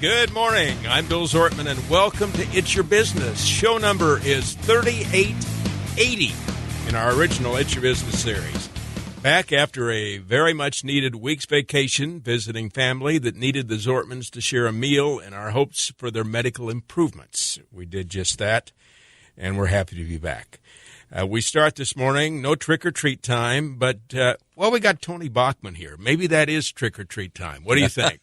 Good morning. I'm Bill Zortman, and welcome to It's Your Business. Show number is 3880 in our original It's Your Business series. Back after a very much needed week's vacation, visiting family that needed the Zortmans to share a meal in our hopes for their medical improvements. We did just that, and we're happy to be back. We start this morning, no trick-or-treat time, but, we got Tony Bachman here. Maybe that is trick-or-treat time. What do you think?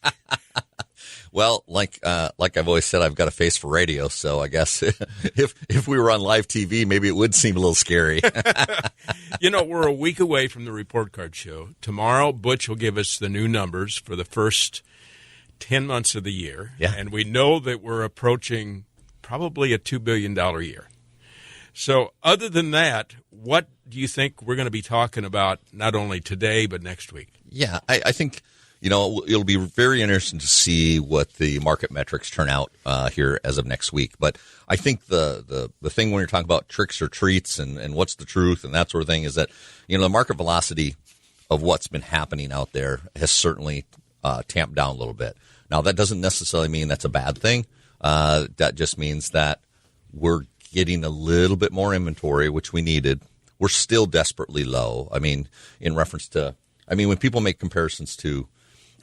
Well, like I've always said, I've got a face for radio, so I guess if we were on live TV, maybe it would seem a little scary. We're a week away from the report card show. Tomorrow, Butch will give us the new numbers for the first 10 months of the year, and we know that we're approaching probably a $2 billion year. So other than that, what do you think we're going to be talking about not only today but next week? Yeah, I think, it'll be very interesting to see what the market metrics turn out here as of next week. But I think the thing when you're talking about tricks or treats and what's the truth and that sort of thing is that, the market velocity of what's been happening out there has certainly tamped down a little bit. Now, that doesn't necessarily mean that's a bad thing. That just means that we're getting a little bit more inventory, which we needed. We're still desperately low. I mean, in reference to, when people make comparisons to,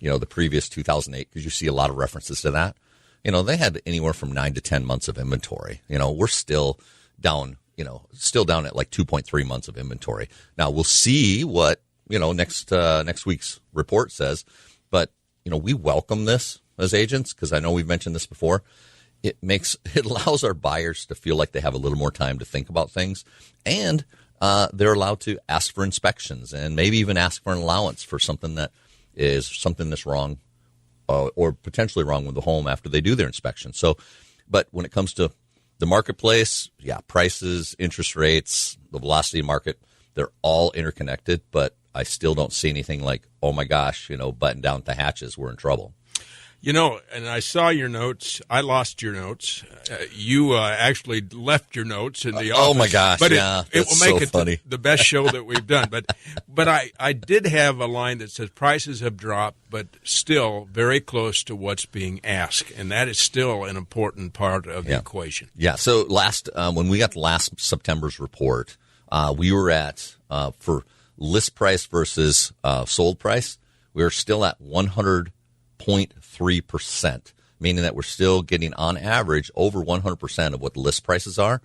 the previous 2008, because you see a lot of references to that, they had anywhere from 9 to 10 months of inventory. We're still down, at like 2.3 months of inventory. Now we'll see what, next week's report says, but, we welcome this as agents because I know we've mentioned this before. It allows our buyers to feel like they have a little more time to think about things, and they're allowed to ask for inspections and maybe even ask for an allowance for something that's wrong or potentially wrong with the home after they do their inspection. So, but when it comes to the marketplace, prices, interest rates, the velocity of market, they're all interconnected, but I still don't see anything like, oh my gosh, button down the hatches, we're in trouble. And I saw your notes. I lost your notes. You actually left your notes in the office. Oh, my gosh, but yeah. It will make it funny. the best show that we've done. But I did have a line that says prices have dropped, but still very close to what's being asked. And that is still an important part of the equation. Yeah, so when we got last September's report, we were at, for list price versus sold price, we were still at 100.3%, meaning that we're still getting on average over 100% of what the list prices are.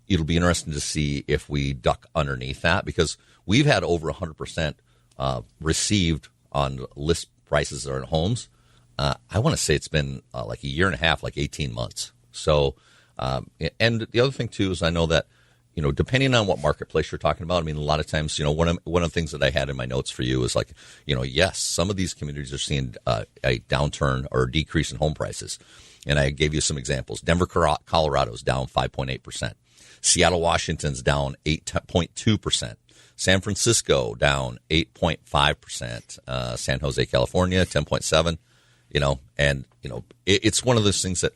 It'll be interesting to see if we duck underneath that because we've had over 100% received on list prices or in homes. I want to say it's been like a year and a half, like 18 months. So, and the other thing too is I know that, depending on what marketplace you're talking about, a lot of times, one of the things that I had in my notes for you is like, yes, some of these communities are seeing a downturn or a decrease in home prices. And I gave you some examples. Denver, Colorado's down 5.8%. Seattle, Washington's down 8.2%. San Francisco down 8.5%. San Jose, California, 10.7%. It's one of those things that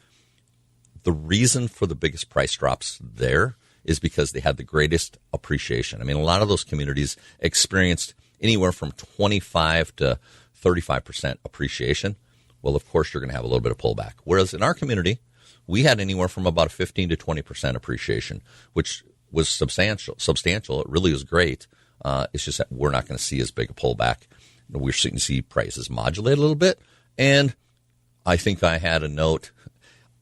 the reason for the biggest price drops there is because they had the greatest appreciation. A lot of those communities experienced anywhere from 25 to 35% appreciation. Well, of course, you're going to have a little bit of pullback. Whereas in our community, we had anywhere from about a 15 to 20% appreciation, which was substantial. It really was great. It's just that we're not going to see as big a pullback. We're starting to see prices modulate a little bit. And I think I had a note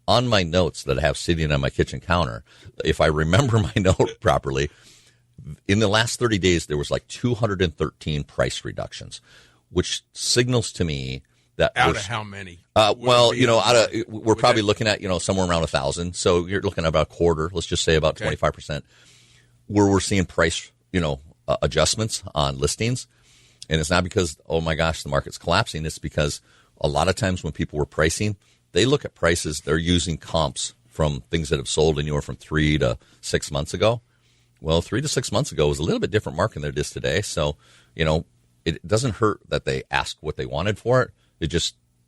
on my notes that I have sitting on my kitchen counter. If I remember my note properly, in the last 30 days, there was like 213 price reductions, which signals to me that out of how many? We're probably looking at, somewhere around 1,000. So you're looking at about a quarter, let's just say about 25%, where we're seeing price, adjustments on listings. And it's not because, oh my gosh, the market's collapsing. It's because a lot of times when people were pricing, they look at prices, they're using comps from things that have sold anywhere from 3 to 6 months ago. Well, 3 to 6 months ago was a little bit different market than it is today. So, it doesn't hurt that they ask what they wanted for it.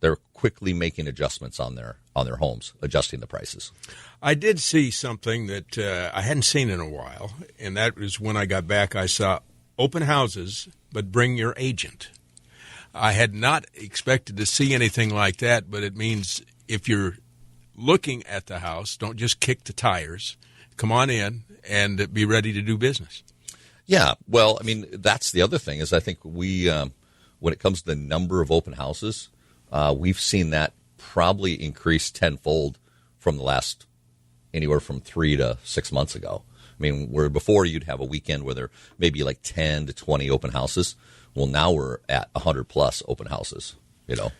They're quickly making adjustments on their homes, adjusting the prices. I did see something that I hadn't seen in a while, and that was when I got back. I saw open houses, but bring your agent. I had not expected to see anything like that, but it means if you're looking at the house, don't just kick the tires. Come on in and be ready to do business. Yeah, well, I mean, that's the other thing is I think we, when it comes to the number of open houses, we've seen that probably increase tenfold from the last anywhere from 3 to 6 months ago. I mean, where before you'd have a weekend where there may be like 10 to 20 open houses. Well, now we're at 100 plus open houses, you know.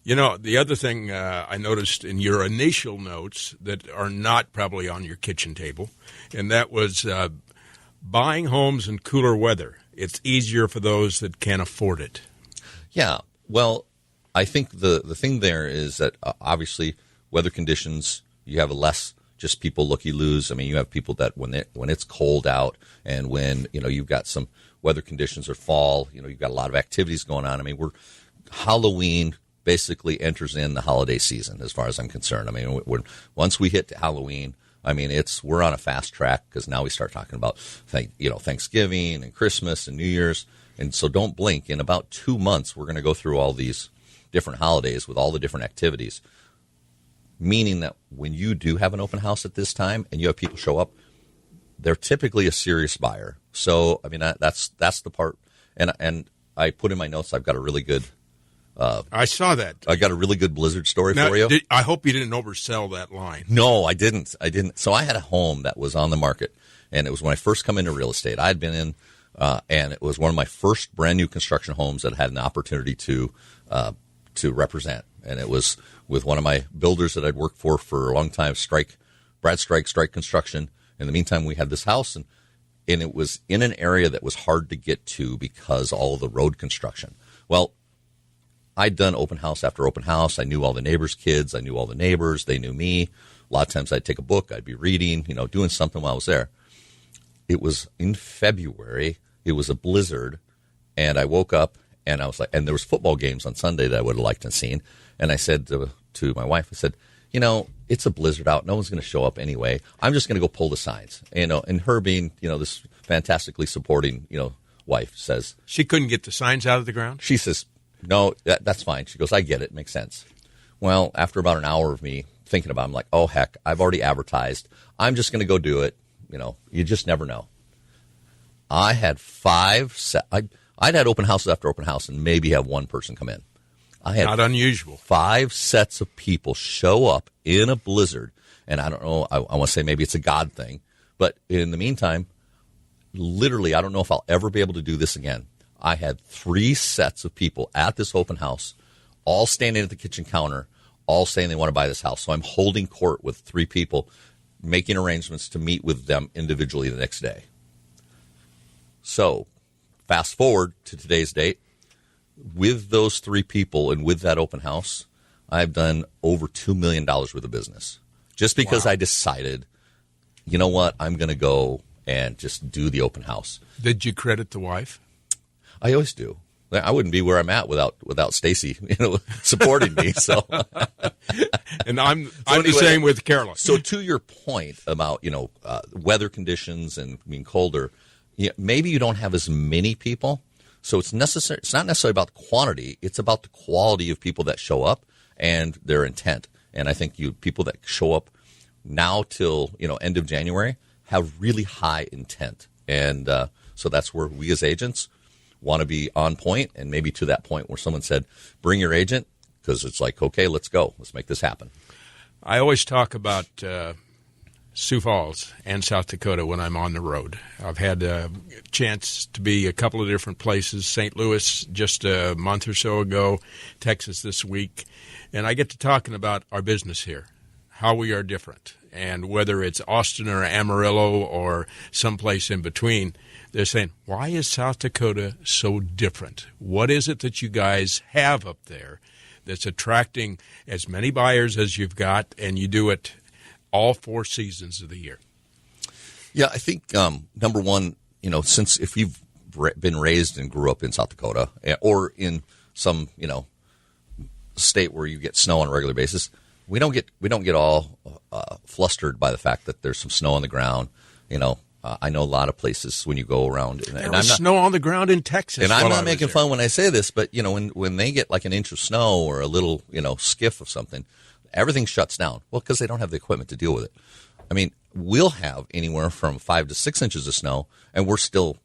You know, the other thing I noticed in your initial notes that are not probably on your kitchen table, and that was buying homes in cooler weather. It's easier for those that can't afford it. Yeah, well, I think the thing there is that obviously weather conditions, you have less just people looky-loos. I mean, you have people that when it's cold out and when, you know, you've got some weather conditions or fall, you know, you've got a lot of activities going on. I mean, Halloween basically enters in the holiday season as far as I'm concerned. I mean, once we hit Halloween, I mean, we're on a fast track because now we start talking about, Thanksgiving and Christmas and New Year's. And so don't blink. In about 2 months, we're going to go through all these different holidays with all the different activities. Meaning that when you do have an open house at this time and you have people show up, they're typically a serious buyer. So, I mean, that's the part. And I put in my notes, I've got a really good. I saw that. I got a really good blizzard story now, for you. I hope you didn't oversell that line. No, I didn't. So I had a home that was on the market, and it was when I first come into real estate. I'd been in, and it was one of my first brand new construction homes that I had an opportunity to represent. And it was with one of my builders that I'd worked for a long time, Brad Strike Construction. In the meantime, we had this house, and it was in an area that was hard to get to because all of the road construction. Well, I'd done open house after open house. I knew all the neighbors' kids. I knew all the neighbors. They knew me. A lot of times I'd take a book. I'd be reading, doing something while I was there. It was in February. It was a blizzard, and I woke up, and I was like, and there was football games on Sunday that I would have liked to have seen. And I said to my wife, I said, it's a blizzard out. No one's going to show up anyway. I'm just going to go pull the signs. And her being, this fantastically supporting, wife says. She couldn't get the signs out of the ground? She says, no, that's fine. She goes, I get it. Makes sense. Well, after about an hour of me thinking about it, I'm like, oh, heck, I've already advertised. I'm just going to go do it. You just never know. I had I'd had open houses after open house and maybe have one person come in. I had not unusual. 5 sets of people show up in a blizzard. And I don't know, I want to say maybe it's a God thing. But in the meantime, literally, I don't know if I'll ever be able to do this again. I had 3 sets of people at this open house, all standing at the kitchen counter, all saying they want to buy this house. So I'm holding court with 3 people, making arrangements to meet with them individually the next day. So fast forward to today's date. With those 3 people and with that open house, I've done over $2 million worth of business. Just because Wow. I decided, you know what, I'm going to go and just do the open house. Did you credit the wife? I always do. I wouldn't be where I'm at without Stacy, supporting me. So, and I'm anyway, the same with Carolyn. So to your point about weather conditions and being colder, maybe you don't have as many people. So it's not necessarily about the quantity. It's about the quality of people that show up and their intent. And I think people that show up now till end of January have really high intent. And so that's where we as agents want to be on point, and maybe to that point where someone said, bring your agent, because it's like, okay, let's go. Let's make this happen. I always talk about Sioux Falls and South Dakota when I'm on the road. I've had a chance to be a couple of different places, St. Louis just a month or so ago, Texas this week, and I get to talking about our business here, how we are different, and whether it's Austin or Amarillo or someplace in between, they're saying, why is South Dakota so different? What is it that you guys have up there that's attracting as many buyers as you've got, and you do it all 4 seasons of the year? Yeah, I think number one, since if you've been raised and grew up in South Dakota or in some state where you get snow on a regular basis, we don't get all flustered by the fact that there's some snow on the ground. I know a lot of places when you go around. There was snow on the ground in Texas. And I'm not making fun when I say this, but when they get like an inch of snow or a little skiff of something, everything shuts down. Well, because they don't have the equipment to deal with it. I mean, we'll have anywhere from 5 to 6 inches of snow, and we're still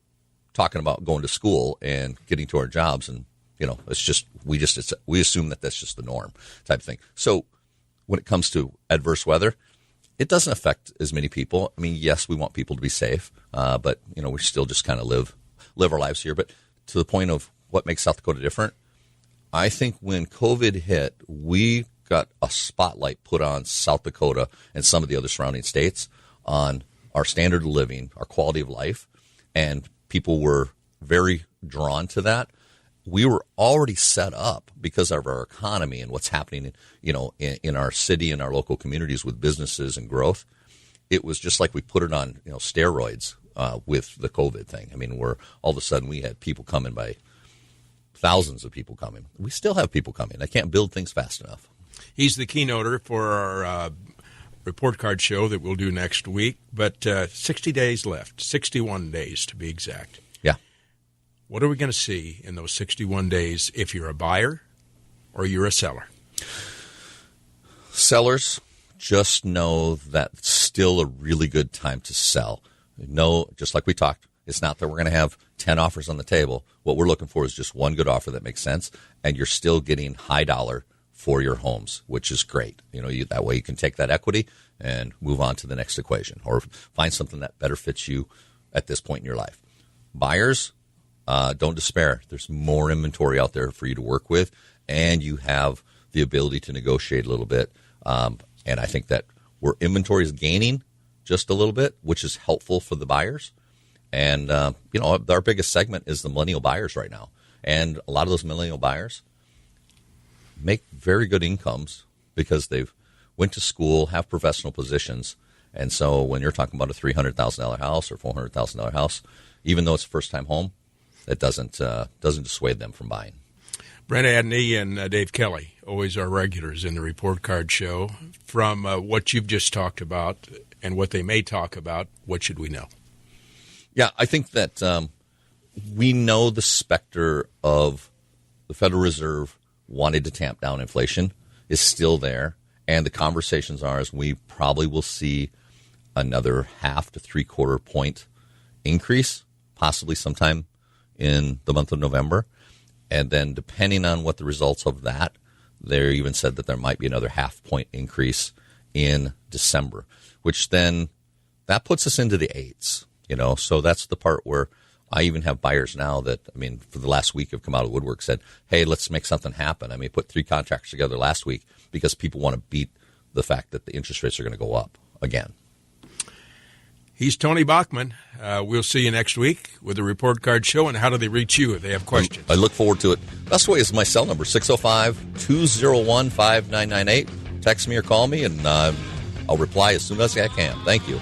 talking about going to school and getting to our jobs. And, it's just, we assume that that's just the norm type of thing. So when it comes to adverse weather, it doesn't affect as many people. I mean, yes, we want people to be safe, but, we still just kind of live our lives here. But to the point of what makes South Dakota different, I think when COVID hit, we got a spotlight put on South Dakota and some of the other surrounding states on our standard of living, our quality of life, and people were very drawn to that. We were already set up because of our economy and what's happening, in our city and our local communities with businesses and growth. It was just like we put it on, steroids with the COVID thing. I mean, where all of a sudden we had people coming by thousands of people coming. We still have people coming. I can't build things fast enough. He's the keynoter for our report card show that we'll do next week, but 60 days left, 61 days to be exact. Yeah. What are we going to see in those 61 days if you're a buyer or you're a seller? Sellers, just know that it's still a really good time to sell. No, just like we talked, it's not that we're going to have 10 offers on the table. What we're looking for is just one good offer that makes sense, and you're still getting high dollar for your homes, which is great. That way you can take that equity and move on to the next equation or find something that better fits you at this point in your life. Buyers, don't despair. There's more inventory out there for you to work with, and you have the ability to negotiate a little bit. And I think that where inventory is gaining just a little bit, which is helpful for the buyers. And, our biggest segment is the millennial buyers right now. And a lot of those millennial buyers make very good incomes because they've went to school, have professional positions. And so when you're talking about a $300,000 house or $400,000 house, even though it's a first-time home, it doesn't dissuade them from buying. Brent Adney and Dave Kelly, always our regulars in the report card show. From what you've just talked about and what they may talk about, what should we know? Yeah, I think that we know the specter of the Federal Reserve wanted to tamp down inflation is still there, and the conversations are is we probably will see another 0.5 to 3/4 point increase, possibly sometime in the month of November. And then depending on what the results of that, they even said that there might be another 0.5 point increase in December, which then that puts us into the 8s, So that's the part where I even have buyers now that, for the last week have come out of the woodwork, said, hey, let's make something happen. Put 3 contracts together last week because people want to beat the fact that the interest rates are going to go up again. He's Tony Bachman. We'll see you next week with the report card show. And how do they reach you if they have questions? I look forward to it. Best way is my cell number, 605-201-5998. Text me or call me, and I'll reply as soon as I can. Thank you.